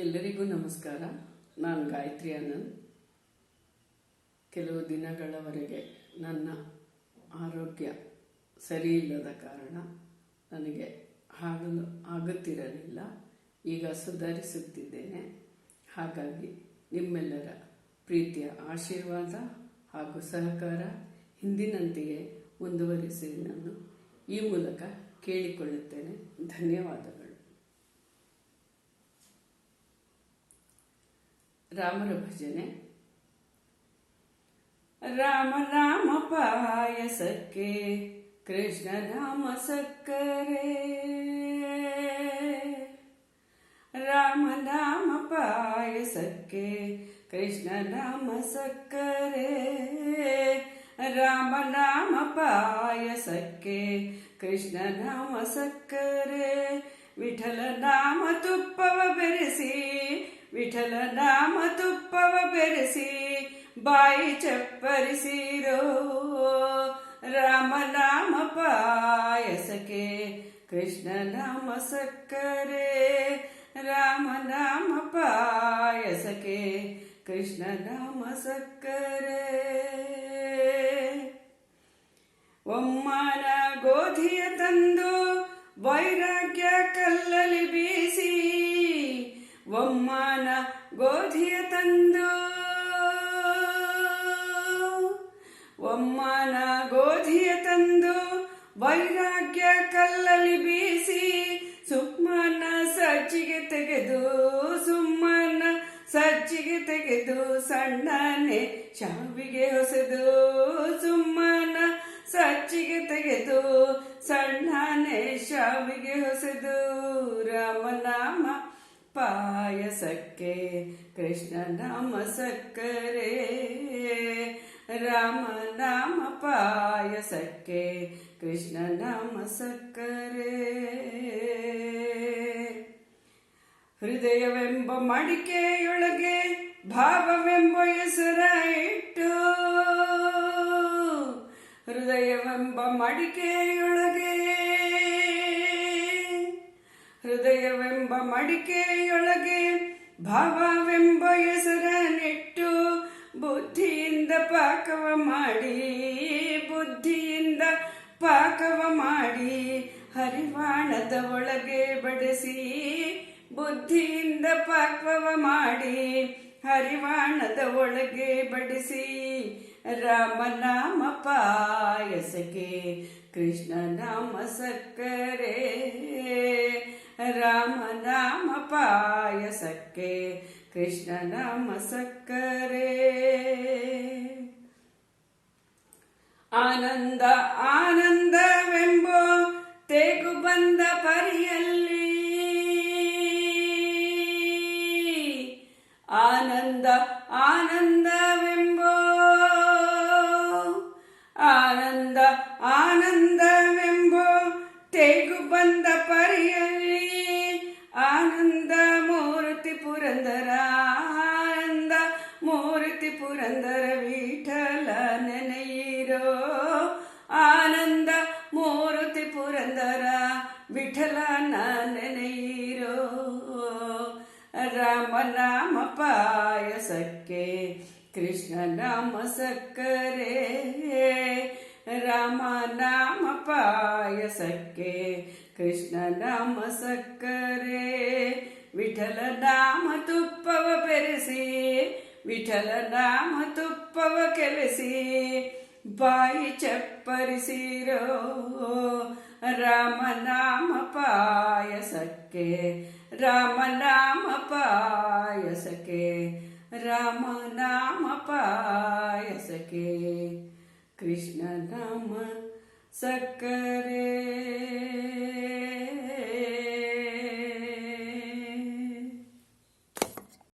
ಎಲ್ಲರಿಗೂ ನಮಸ್ಕಾರ. ನಾನು ಗಾಯತ್ರಿ ಆನಂದ್. ಕೆಲವು ದಿನಗಳವರೆಗೆ ನನ್ನ ಆರೋಗ್ಯ ಸರಿ ಇಲ್ಲದ ಕಾರಣ ನನಗೆ ಹಾಗಲು ಆಗುತ್ತಿರಲಿಲ್ಲ. ಈಗ ಸುಧಾರಿಸುತ್ತಿದ್ದೇನೆ. ಹಾಗಾಗಿ ನಿಮ್ಮೆಲ್ಲರ ಪ್ರೀತಿಯ ಆಶೀರ್ವಾದ ಹಾಗೂ ಸಹಕಾರ ಹಿಂದಿನಂತೆಯೇ ಮುಂದುವರಿಸಿ ನಾನು ಈ ಮೂಲಕ ಕೇಳಿಕೊಳ್ಳುತ್ತೇನೆ. ಧನ್ಯವಾದಗಳು. ರಾಮರ ಭಜನೆ. ರಾಮ ನಾಮ ಪಾಯಸಕ್ಕೆ ಕೃಷ್ಣ ನಾಮ ಸಕ್ಕರೆ, ರಾಮ ನಾಮ ಪಾಯಸಕ್ಕೆ ಕೃಷ್ಣ ನಾಮ ಸಕ್ಕರೆ, ರಾಮ ನಾಮ ಪಾಯಸಕ್ಕೆ ಕೃಷ್ಣ ನಾಮ ಸಕ್ಕರೆ, ವಿಠಲ ನಾಮ ತುಪ್ಪವ ಬೆರೆಸಿ, ವಿಠಲ ನಾಮ ತುಪ್ಪವ ಬೆರೆಸಿ ಬಾಯಿ ಚಪ್ಪರಿಸಿರೋ, ರಾಮ ನಾಮ ಪಾಯಸಕ್ಕೆ ಕೃಷ್ಣ ನಾಮ ಸಕ್ಕರೆ, ರಾಮ ನಾಮ ಪಾಯಸಕ್ಕೆ ಕೃಷ್ಣ ನಾಮ ಸಕ್ಕರೆ. ಒಮ್ಮನ ಗೋಧಿಯ ತಂದು ವೈರಾಗ್ಯ ಕಲ್ಲಲ್ಲಿ ಬೀಸಿ, ಒಮ್ಮನ ಗೋಧಿಯ ತಂದು, ಒಮ್ಮನ ಗೋಧಿಯ ತಂದು ವೈರಾಗ್ಯ ಕಲ್ಲಲ್ಲಿ ಬೀಸಿ, ಸುಮ್ಮನ ಸಜ್ಜಿಗೆ ತೆಗೆದು, ಸುಮ್ಮನ ಸಜ್ಜಿಗೆ ತೆಗೆದು ಸಣ್ಣನೆ ಶಾವಿಗೆ ಹೊಸೆದು, ಸುಮ್ಮನ ಸಜ್ಜಿಗೆ ತೆಗೆದು ಸಣ್ಣನೆ ಶಾವಿಗೆ ಹೊಸೆದು, ರಾಮನಾಮ ಪಾಯಸಕ್ಕೆ ಕೃಷ್ಣ ನಾಮ ಸಕ್ಕರೆ, ರಾಮ ನಾಮ ಪಾಯಸಕ್ಕೆ ಕೃಷ್ಣ ನಾಮ ಸಕ್ಕರೆ. ಹೃದಯವೆಂಬ ಮಡಿಕೆಯೊಳಗೆ ಭಾವವೆಂಬ ಹೆಸರ ಇಟ್ಟು, ಹೃದಯವೆಂಬ ಮಡಿಕೆಯೊಳಗೆ, ಹೃದಯವೆಂಬ ಮಡಿಕೆಯೊಳಗೆ ಭಾವವೆಂಬ ಹೆಸರ ನೆಟ್ಟು, ಬುದ್ಧಿಯಿಂದ ಪಾಕವ ಮಾಡಿ, ಬುದ್ಧಿಯಿಂದ ಪಾಕವ ಮಾಡಿ ಹರಿವಾಣದ ಒಳಗೆ ಬಡಿಸಿ, ಬುದ್ಧಿಯಿಂದ ಪಾಕವ ಮಾಡಿ ಹರಿವಾಣದ ಒಳಗೆ ಬಡಿಸಿ, ರಾಮನಾಮ ಪಾಯಸಕ್ಕೆ ಕೃಷ್ಣ ನಾಮ ಸಕ್ಕರೆ, ರಾಮ ನಾಮ ಪಾಯಸಕ್ಕೆ ಕೃಷ್ಣ ನಾಮ ಸಕ್ಕರೆ. ಆನಂದ ಆನಂದವೆಂಬೋ ತೇಗು ಬಂದ ಪರಿಯಲ್ಲಿ, ಆನಂದ ಆನಂದವೆಂಬೋ, ಆನಂದ ಆನಂದವೆಂಬೋ ತೇಗು ಬಂದ ಪರಿಯಲ್ಲಿ, ಆನಂದ ಮೂರ್ತಿ ಪುರಂದರ, ಆನಂದ ಮೂರ್ತಿ ಪುರಂದರ ವಿಠಲ ನೆನೆಯಿರೋ, ಆನಂದ ಮೂರ್ತಿ ಪುರಂದರ ವಿಠಲನ ನೆನೆಯಿರೋ, ರಾಮ ನಾಮ ಪಾಯಸಕ್ಕೆ ಕೃಷ್ಣ ನಾಮ ಸಕ್ಕರೆ, ರಾಮ ನಾಮ ಪಾಯಸಕ್ಕೆ ಕೃಷ್ಣ ನಾಮ ಸಕ್ಕರೆ, ವಿಠಲ ನಾಮ ತುಪ್ಪವ ಬೆರೆಸಿ, ವಿಠಲ ನಾಮ ತುಪ್ಪವ ಕೆಲಸಿ ಬಾಯಿ ಚಪ್ಪರಿಸಿರೋ, ರಾಮ ನಾಮ ಪಾಯಸಕ್ಕೆ, ರಾಮ ನಾಮ ಪಾಯಸಕ್ಕೆ, ರಾಮ ನಾಮ ಪಾಯಸಕ್ಕೆ ಕೃಷ್ಣ ನಾಮ ಸಕ್ಕರೆ.